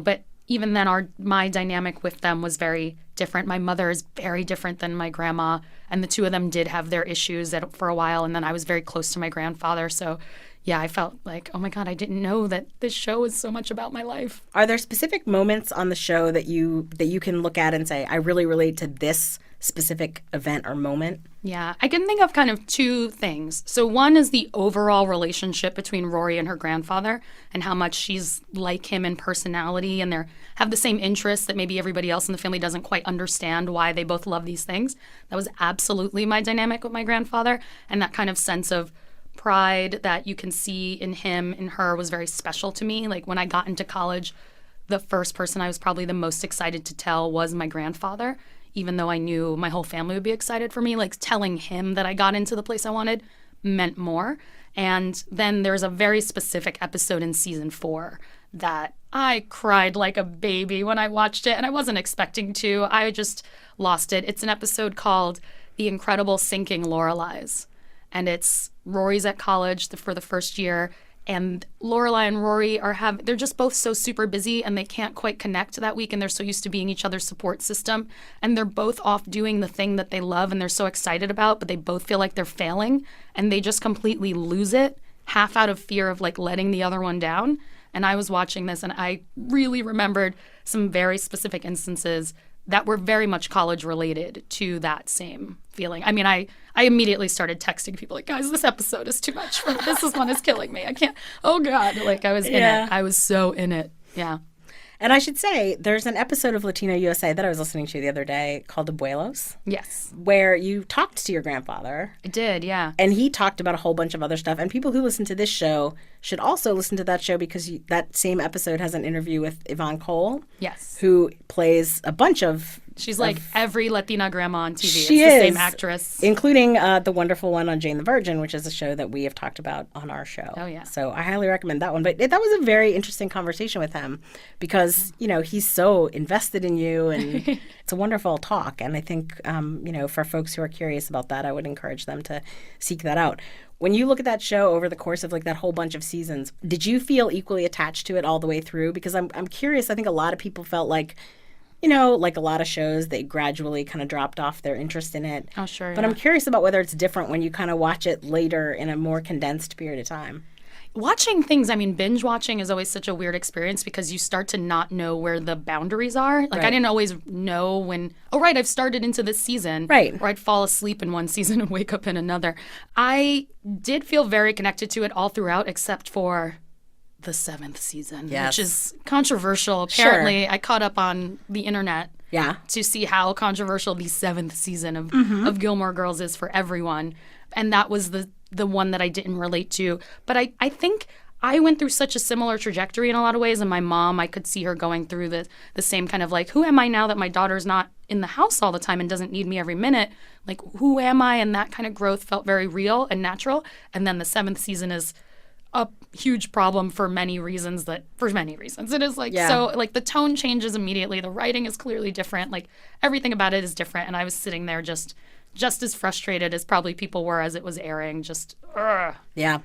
but even then, my dynamic with them was very different. My mother is very different than my grandma, and the two of them did have their issues for a while, and then I was very close to my grandfather. So, yeah, I felt like, oh my God, I didn't know that this show is so much about my life. Are there specific moments on the show that you can look at and say, I really relate to this specific event or moment? Yeah, I can think of kind of two things. So one is the overall relationship between Rory and her grandfather and how much she's like him in personality, and they have the same interests that maybe everybody else in the family doesn't quite understand why they both love these things. That was absolutely my dynamic with my grandfather, and that kind of sense of pride that you can see in him and her was very special to me. Like when I got into college, the first person I was probably the most excited to tell was my grandfather, even though I knew my whole family would be excited for me. Like telling him that I got into the place I wanted meant more. And then there's a very specific episode in season 4 that I cried like a baby when I watched it, and I wasn't expecting to. I just lost it. It's an episode called The Incredible Sinking Lorelais. And it's Rory's at college for the first year, and Lorelai and Rory they're just both so super busy, and they can't quite connect that week, and they're so used to being each other's support system, and they're both off doing the thing that they love and they're so excited about, but they both feel like they're failing, and they just completely lose it, half out of fear of like letting the other one down. And I was watching this, and I really remembered some very specific instances that were very much college related to that same feeling. I mean, I immediately started texting people like, guys, this episode is too much. This one is killing me. I can't. Oh, God. Like I was in it. I was so in it. Yeah. And I should say, there's an episode of Latino USA that I was listening to the other day called Abuelos. Yes. Where you talked to your grandfather. I did, yeah. And he talked about a whole bunch of other stuff. And people who listen to this show should also listen to that show, because that same episode has an interview with Yvonne Cole. Yes. Who plays a bunch of... She's like every Latina grandma on TV. She it's is. The same actress. Including the wonderful one on Jane the Virgin, which is a show that we have talked about on our show. Oh, yeah. So I highly recommend that one. But that was a very interesting conversation with him because, he's so invested in you, and it's a wonderful talk. And I think, for folks who are curious about that, I would encourage them to seek that out. When you look at that show over the course of like that whole bunch of seasons, did you feel equally attached to it all the way through? Because I'm curious. I think a lot of people felt like, like a lot of shows, they gradually kind of dropped off their interest in it. Oh, sure. But I'm curious about whether it's different when you kind of watch it later in a more condensed period of time. Watching things, binge watching is always such a weird experience because you start to not know where the boundaries are. Like, Right. I didn't always know when, I've started into this season. Right. Or I'd fall asleep in one season and wake up in another. I did feel very connected to it all throughout, except for the 7th season, Yes. which is controversial. Sure. Apparently, I caught up on the internet Yeah. to see how controversial the 7th season of Gilmore Girls is for everyone. And that was the one that I didn't relate to. But I think I went through such a similar trajectory in a lot of ways. And my mom, I could see her going through the same kind of like, who am I now that my daughter's not in the house all the time and doesn't need me every minute? Like, who am I? And that kind of growth felt very real and natural. And then the 7th season is a huge problem for many reasons. It is like, Yeah. so like the tone changes immediately. The writing is clearly different. Like everything about it is different. And I was sitting there just as frustrated as probably people were as it was airing. Just, ugh. Yeah.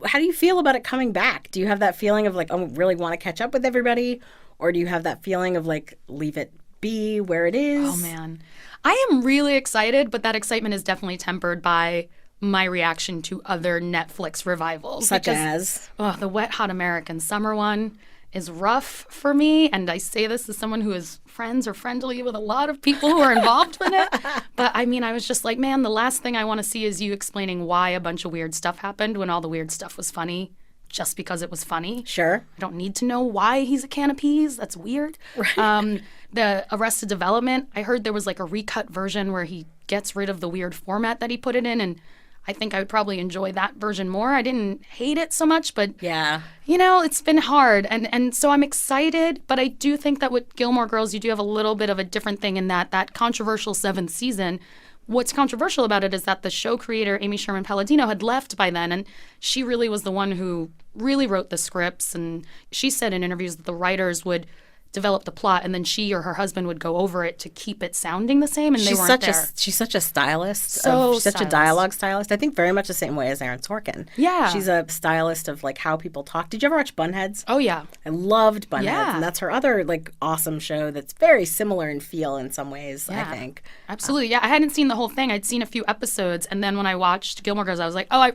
How do you feel about it coming back? Do you have that feeling of like, I really want to catch up with everybody? Or do you have that feeling of like, leave it be where it is? Oh, man. I am really excited, but that excitement is definitely tempered by my reaction to other Netflix revivals. Such as? The Wet Hot American Summer one is rough for me. And I say this as someone who is friends or friendly with a lot of people who are involved in it. But I was just like, man, the last thing I want to see is you explaining why a bunch of weird stuff happened when all the weird stuff was funny just because it was funny. Sure. I don't need to know why he's a can of peas. That's weird. Right. The Arrested Development, I heard there was like a recut version where he gets rid of the weird format that he put it in, and I think I would probably enjoy that version more. I didn't hate it so much, but Yeah. it's been hard. And so I'm excited, but I do think that with Gilmore Girls, you do have a little bit of a different thing in that controversial 7th season what's controversial about it is that the show creator, Amy Sherman Palladino, had left by then, and she really was the one who really wrote the scripts. And she said in interviews that the writers would develop the plot, and then she or her husband would go over it to keep it sounding the same, and they weren't there. She's such a stylist. So She's such a dialogue stylist. I think very much the same way as Aaron Sorkin. Yeah. She's a stylist of like how people talk. Did you ever watch Bunheads? Oh, yeah. I loved Bunheads, Yeah. and that's her other like awesome show that's very similar in feel in some ways, I think. Absolutely. Yeah, I hadn't seen the whole thing. I'd seen a few episodes, and then when I watched Gilmore Girls, I was like, oh,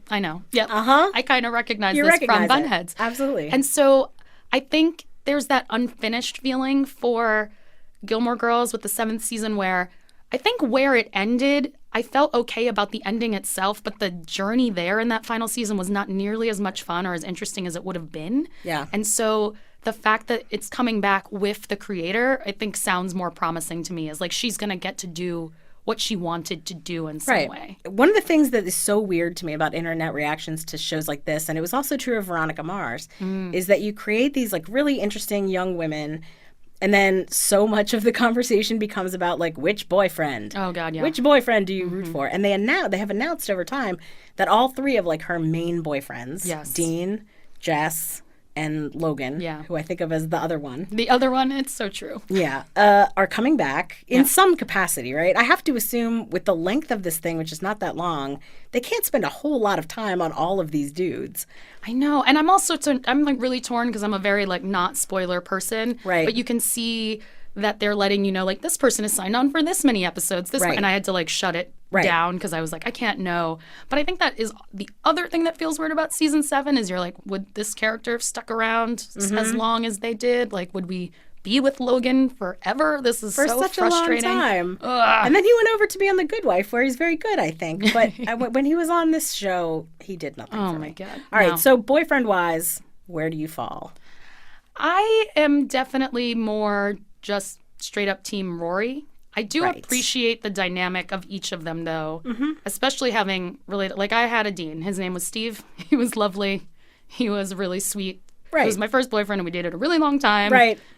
I know. Yep. I kind of recognize this from Bunheads. Absolutely. And so I think there's that unfinished feeling for Gilmore Girls with the 7th season where I think where it ended, I felt okay about the ending itself, but the journey there in that final season was not nearly as much fun or as interesting as it would have been. Yeah. And so the fact that it's coming back with the creator, I think sounds more promising to me, as like she's going to get to do what she wanted to do in some way. One of the things that is so weird to me about internet reactions to shows like this, and it was also true of Veronica Mars, is that you create these like really interesting young women, and then so much of the conversation becomes about like which boyfriend. Oh God, yeah. Which boyfriend do you root for? And they have announced over time that all three of like her main boyfriends, Dean, Jess, and Logan, who I think of as the other one. The other one, it's so true. Yeah, are coming back in some capacity, right? I have to assume with the length of this thing, which is not that long, they can't spend a whole lot of time on all of these dudes. I know. And I'm also, I'm like really torn because I'm a very like not spoiler person. Right. But you can see that they're letting you know, like, this person is signed on for this many episodes. And I had to like shut it down because I was like, I can't know. But I think that is the other thing that feels weird about season 7 is you're like, would this character have stuck around as long as they did? Like, would we be with Logan forever? This is for so such frustrating. a long time. And then he went over to be on The Good Wife, where he's very good, I think. But when he was on this show, he did nothing for me. Oh my God. All right, so boyfriend-wise, where do you fall? I am definitely more just straight up team Rory. I do appreciate the dynamic of each of them, though, especially having related. Like, I had a Dean. His name was Steve. He was lovely. He was really sweet. He was my first boyfriend, and we dated a really long time.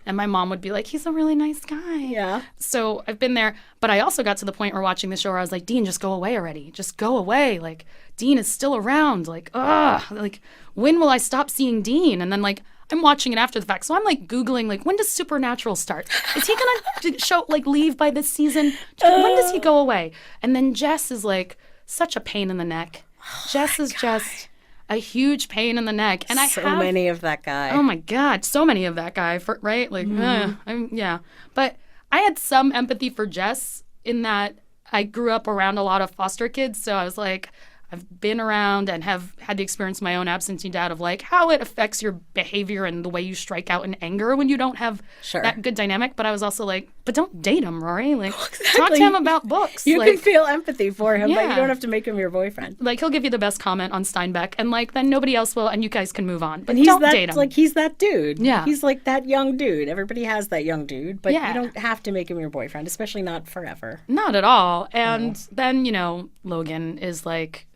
And my mom would be like, he's a really nice guy. Yeah. So I've been there. But I also got to the point where watching the show where I was like, Dean, just go away already. Just go away. Like, Dean is still around. Like, like, when will I stop seeing Dean? And then, like, I'm watching it after the fact. So I'm like Googling, like, when does Supernatural start? Is he going to leave by this season? When does he go away? And then Jess is like such a pain in the neck. Jess is just a huge pain in the neck. And I have many of that guy. Oh my God. So many of that guy, right? Like, yeah. But I had some empathy for Jess in that I grew up around a lot of foster kids. So I was like, I've been around and have had the experience of my own absentee dad of like how it affects your behavior and the way you strike out in anger when you don't have that good dynamic. But I was also like, but don't date him, Rory. Like, talk to him about books. You like, can feel empathy for him, but you don't have to make him your boyfriend. Like, he'll give you the best comment on Steinbeck, and like then nobody else will, and you guys can move on. But and don't date him. Like, he's that dude. Yeah. He's like that young dude. Everybody has that young dude, but you don't have to make him your boyfriend, especially not forever. Not at all. And then, Logan is like,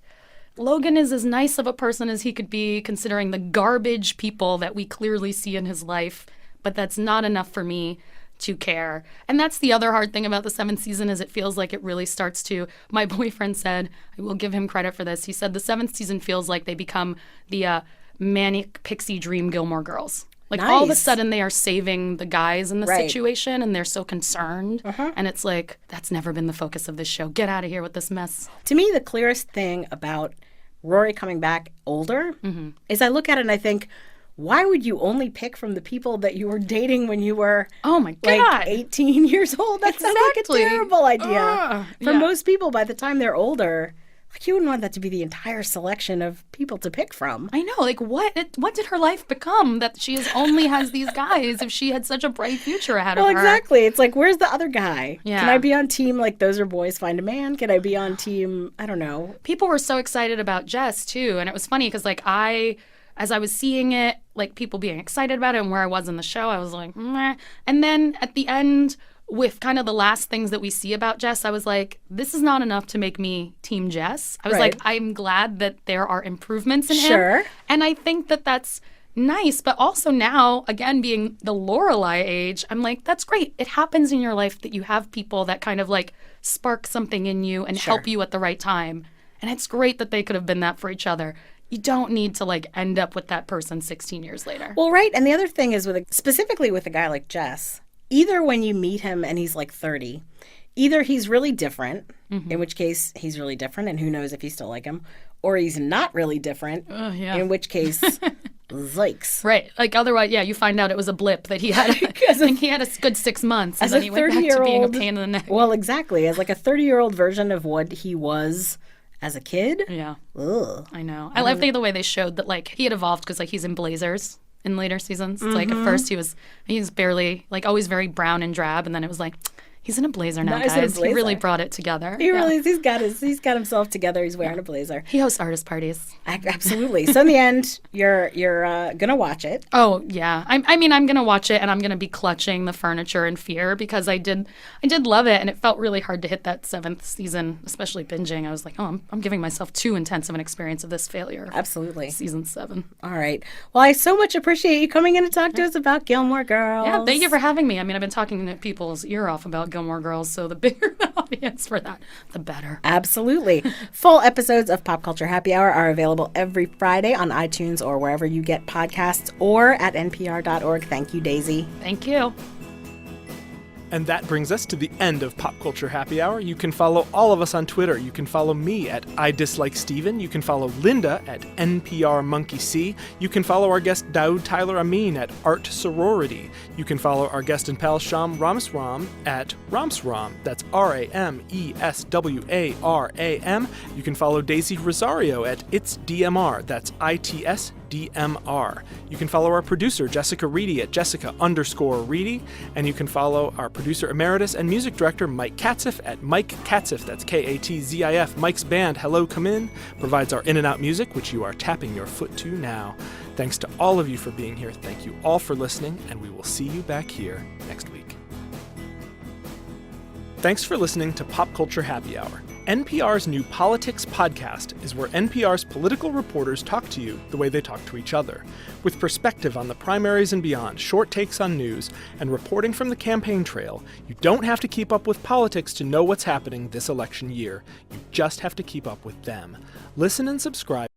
Logan is as nice of a person as he could be, considering the garbage people that we clearly see in his life. But that's not enough for me to care. And that's the other hard thing about the 7th season is it feels like it really starts to, my boyfriend said, I will give him credit for this. He said the 7th season feels like they become the manic pixie dream Gilmore Girls. Like, all of a sudden they are saving the guys in the situation, and they're so concerned. And it's like, that's never been the focus of this show. Get out of here with this mess. To me, the clearest thing about Rory coming back older is I look at it and I think, why would you only pick from the people that you were dating when you were like 18 years old? That sounds like a terrible idea. For most people, by the time they're older, like, you wouldn't want that to be the entire selection of people to pick from. I know. Like, what did her life become that she only has these guys if she had such a bright future ahead of her? Well, exactly. It's like, where's the other guy? Yeah. Can I be on team, like, those are boys find a man? Can I be on team, I don't know. People were so excited about Jess, too. And it was funny because, like, as I was seeing it, like, people being excited about it and where I was in the show, I was like, meh. And then at the end, with kind of the last things that we see about Jess, I was like, this is not enough to make me team Jess. I was like, I'm glad that there are improvements in him. And I think that that's nice. But also now, again, being the Lorelai age, I'm like, that's great. It happens in your life that you have people that kind of like spark something in you and help you at the right time. And it's great that they could have been that for each other. You don't need to like end up with that person 16 years later. Well, right. And the other thing is specifically with a guy like Jess, either when you meet him and he's like 30, either he's really different, in which case he's really different and who knows if you still like him, or he's not really different, in which case, yikes. Right. Like otherwise, yeah, you find out it was a blip that he had. I think he had a good 6 months and then he went back to being a pain in the neck. Well, exactly. As like a 30-year-old version of what he was as a kid. Yeah. Ugh. I know. I love the way they showed that like he had evolved because like he's in blazers in later seasons. It's like at first he was barely like always very brown and drab, and then it was like he's in a blazer now, guys. He really brought it together. He's got himself together. He's wearing a blazer. He hosts artist parties. Absolutely. So in the end, you're gonna watch it. Oh yeah. I mean I'm gonna watch it and I'm gonna be clutching the furniture in fear because I did love it, and it felt really hard to hit that 7th season, especially binging. I was like, oh, I'm giving myself too intense of an experience of this failure. Absolutely. Season 7. All right. Well, I so much appreciate you coming in to talk to us about Gilmore Girls. Yeah, thank you for having me. I mean, I've been talking to people's ear off about Gilmore Girls, so the bigger the audience for that, the better. Absolutely. Full episodes of Pop Culture Happy Hour are available every Friday on iTunes or wherever you get podcasts or at npr.org. Thank you, Daisy. Thank you. And that brings us to the end of Pop Culture Happy Hour. You can follow all of us on Twitter. You can follow me at I Dislike Steven. You can follow Linda at NPRMonkeyC. You can follow our guest Daoud Tyler-Ameen at Art Sorority. You can follow our guest and pal Sham Rameswaram at Rameswaram. That's RAMESWARAM. You can follow Daisy Rosario at It's DMR. That's ITS DMR. You can follow our producer, Jessica Reedy, at Jessica_Reedy. And you can follow our producer emeritus and music director, Mike Katzif, at Mike Katzif. That's KATZIF. Mike's band, Hello Come In, provides our in and out music, which you are tapping your foot to now. Thanks to all of you for being here. Thank you all for listening, and we will see you back here next week. Thanks for listening to Pop Culture Happy Hour. NPR's new Politics podcast is where NPR's political reporters talk to you the way they talk to each other, with perspective on the primaries and beyond, short takes on news, and reporting from the campaign trail. You don't have to keep up with politics to know what's happening this election year. You just have to keep up with them. Listen and subscribe.